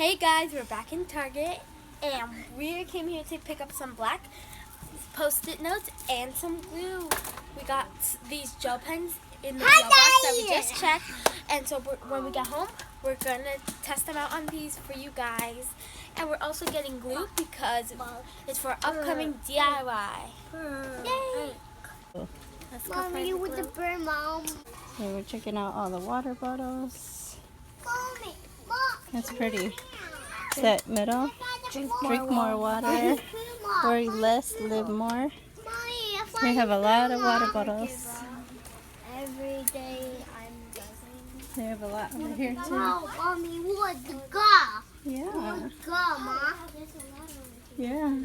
Hey guys, we're back in Target and we came here to pick up some black post-it notes and some glue. We got these gel pens in the gel box that we just checked, and so when we get home we're gonna test them out on these for you guys. And we're also getting glue because it's for upcoming DIY. Yay! Let's go Mommy, you with the bird, Mom. So we're checking out all the water bottles. Mommy, That's pretty. Is that middle? Drink more water. Worry less, live more. We have a lot of water bottles. Every day I'm buzzing. They have a lot over here too. Oh, Mommy, what the go? Yeah. Go, Mom. Yeah.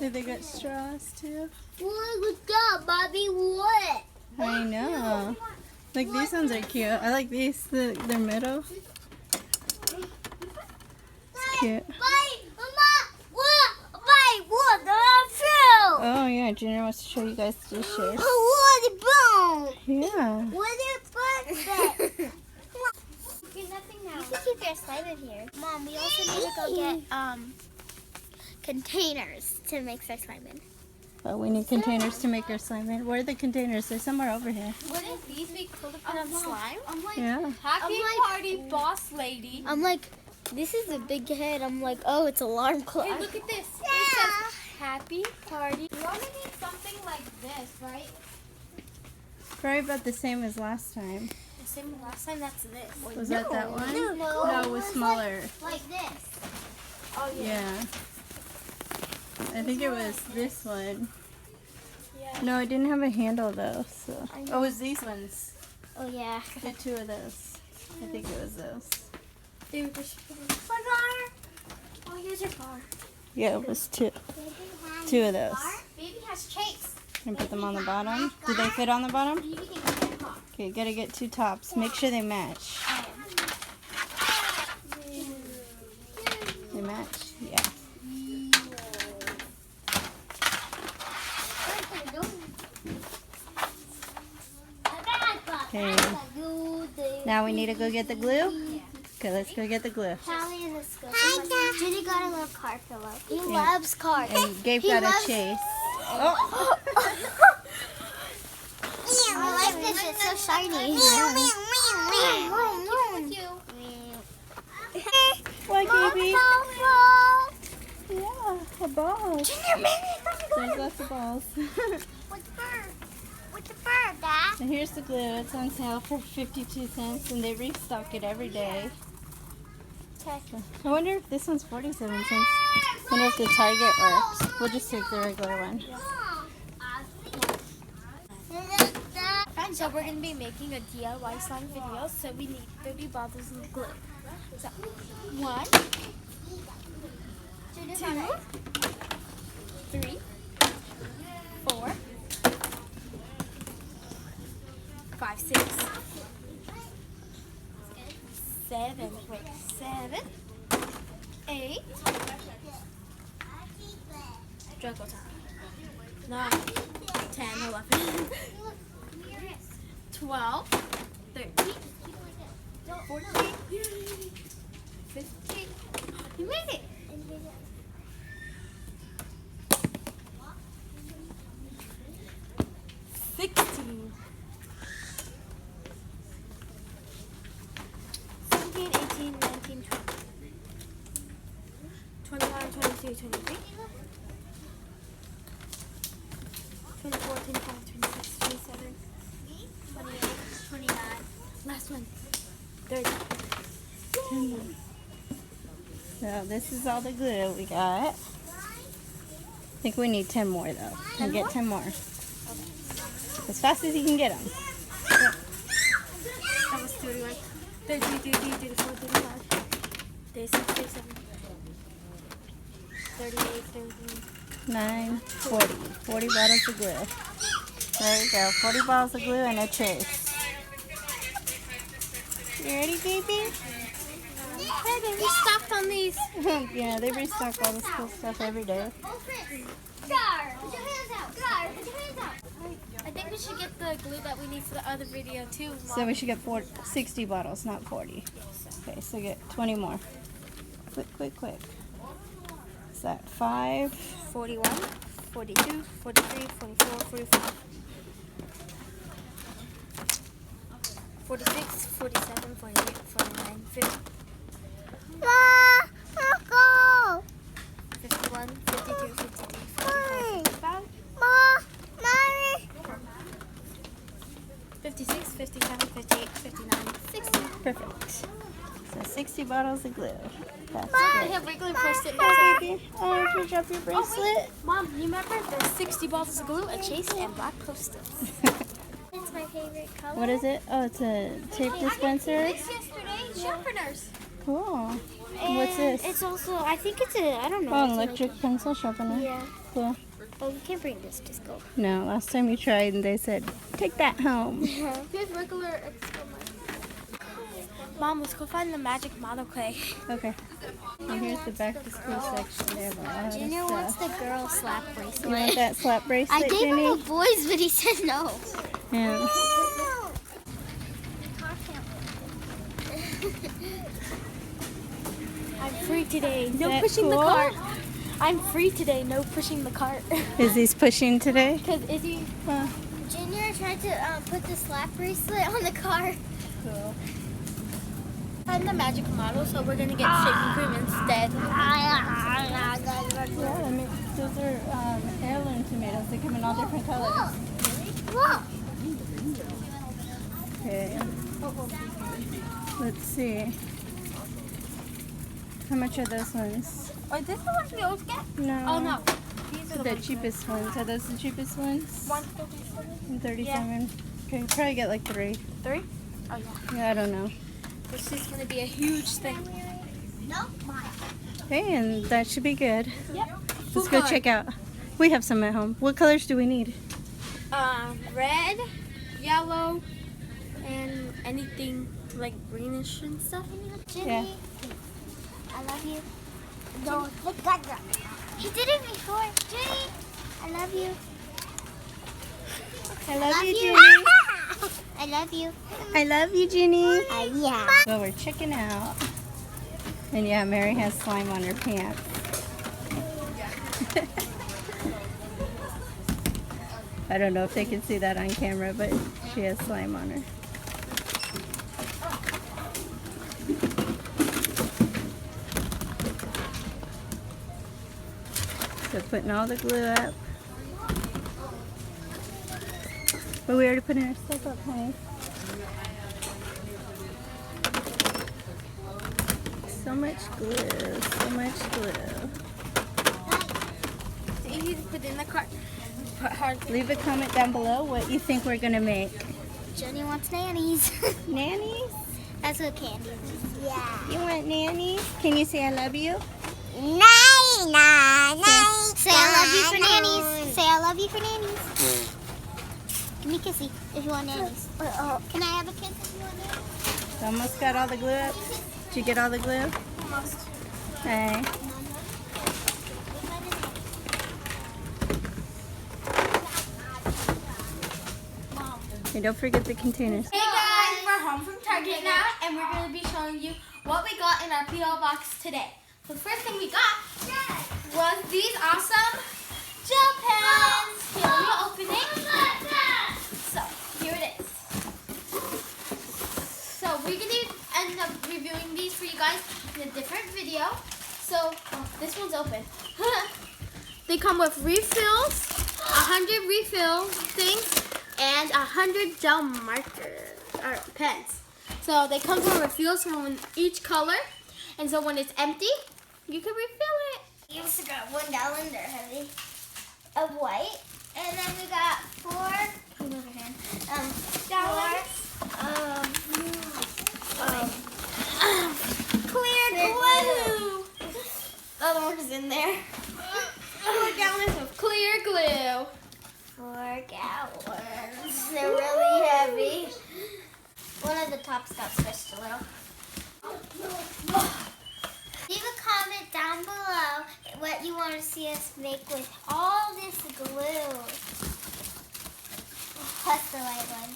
They got straws too. What the go, Mommy? What? I know. Like these ones are cute. I like these. They're middle. It's cute. Oh yeah, Junior wants to show you guys the dishes. Yeah. You can keep your slime in here. Mom, we also need to go get containers to mix our slime in. Oh, we need containers to make our slime in. Where are the containers? They're somewhere over here. Wouldn't these be cool to put on slime? Yeah. Happy party, boss lady. I'm like, this is a big head. I'm like, oh, it's alarm clock. Hey, look at this. It says happy party. We only need something like this, right? Probably about the same as last time. The same as last time, that's this. Was that one? No, it was smaller. Like this. Oh, Yeah. I think it was this one. Yeah. No, it didn't have a handle though. So. Oh, it was these ones. Oh, yeah. The two of those. I think it was those. Dude, my car. Oh, here's your car. Yeah, it was two. Two of those. Baby has chase. And put them on the bottom. Do they fit on the bottom? You can get your car. Okay, gotta get two tops. Make sure they match. They match? Yeah. Okay. Now we need to go get the glue? Okay, let's go get the glue. Callie is a scoop. Jenny got a little car pillow. He loves cars. And Gabe got a chase. Oh. I like this. It's so shiny. What, Gabe? Yeah, a ball. There's lots of balls. What's the bird? What's the bird, Dad? And here's the glue. It's on sale for 52 cents, and they restock it every day. Okay. I wonder if this one's 47 cents. I wonder if the Target works. We'll just take the regular one. So we're going to be making a DIY slime video, so we need 30 bottles of glue. So, 1, 2, 3, 4, 5, 6, 7, 8, juggle time, 9, 10, 11, 12, 13, 14, 15. You made it! 16, 17, 18, 19, 20, 21, 22, 23, 24, 25, 26, 27, 28, 29, last one, 30. So this is all the glue we got. I think we need 10 more though. We'll get 10 more. As fast as you can get them. That was 31, 33, 34, 35, 36, 37, 38, 39. 9, 40. 40 bottles of glue. There we go. 40 bottles of glue and a chase. You ready, baby? Hey, they restocked on these. Yeah, they restock all this cool stuff every day. I think we should get the glue that we need for the other video too. So we should get 60 bottles, not 40. Okay, so get 20 more. Quick. Is that 5? 41, 42, 43, 44, 45. 46, 47, 48, 49, 50. Mom, let's go. 51, 52, 53, 54, 55. Mom, Mommy. 56, 57, 58, 59, 60. Perfect. So 60 bottles of glue. That's I great. have regular post-it Hi, notes. baby. Oh, did you drop your bracelet? Mom, you remember there's 60 bottles of glue, a chase, and black post-its. It's my favorite color. What is it? Oh, it's a tape dispenser. This yesterday, sharpeners. Cool. What's this? It's also, I think it's a, I don't know. Oh, it's electric pencil sharpener. Yeah. Cool. Oh, you can't bring this, just go. No, last time you tried and they said, take that home. Here's regular experiment. Mom, let's go find the magic model clay. Okay. And here's the back to school section. They have a lot of Junior wants stuff. the girl slap You want bracelet. that slap bracelet, I gave him a Jenny? boys, but he said no. Yeah. I'm free today. No that pushing the cool? cart. I'm free today. No pushing the cart. Izzy's pushing today? Because Izzy, Junior tried to put the slap bracelet on the car. Cool. find the magic model, so we're gonna get shaving cream instead. Yeah, I mean, those are heirloom tomatoes. They come in all different colors. Whoa. Okay. Let's see. How much are those ones? Are these the ones we always get? No. Oh no, these are The ones cheapest ones. Are those the cheapest ones? 137. 37. Okay, probably get like 3. 3? Oh yeah. Yeah, I don't know. This is gonna be a huge thing. Okay, and that should be good. Yep. Let's go check out. We have some at home. What colors do we need? Red, yellow, and anything like greenish and stuff. Jimmy, Yeah. I love you. No, look at that. He did it before. Jimmy, I love you. I love you, you. Ginny. I love you. I love you, Ginny. Yeah. Well, we're checking out. And yeah, Mary has slime on her pants. I don't know if they can see that on camera, but she has slime on her. So putting all the glue up. But we already put our stuff up, honey. So much glue, so much glue. It's easy to put in the cart. Put hard. Leave a comment down below what you think we're gonna make. Jenny wants nannies. Nannies? That's what candy is. Yeah. You want nannies? Can you say I love you? Say I love you for nannies. Say I love you for nannies. Give me a kissy if you want nannies. Can I have a kiss if you want nannies? Almost got all the glue up. Did you get all the glue? Almost. Okay. And don't forget the containers. Hey guys, we're home from Target now, and we're going to be showing you what we got in our P.O. box today. So the first thing we got was these awesome gel pens. Here, let me open it. So, here it is. So, we're going to end up reviewing these for you guys in a different video. So, this one's open. They come with refills, 100 refill things, and 100 gel markers, or pens. So they come from refills from each color, and so when it's empty, you can refill it. You also got $1 they're heavy of white, and then we got four Clear glue. The other one is in there. 4 gallons of clear glue. 4 gallons. They're really heavy. One of the tops got squished a little. Leave a comment down below what you want to see us make with all this glue. Plus the white one.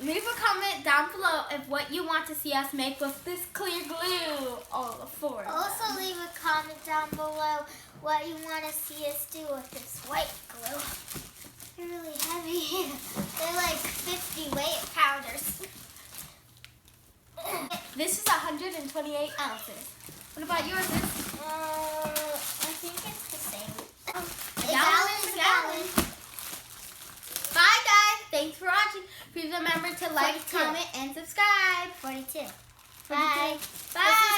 Leave a comment down below of what you want to see us make with this clear glue. All the four. Also leave a comment down below what you want to see us do with this white glue. They're really heavy. They're like 50 weight powders. This is 128 ounces. What about yours? I think it's the same. A gallon. Bye guys. Thanks for watching. Please remember to like, 42. comment, and subscribe. 42. 42. Bye. Bye.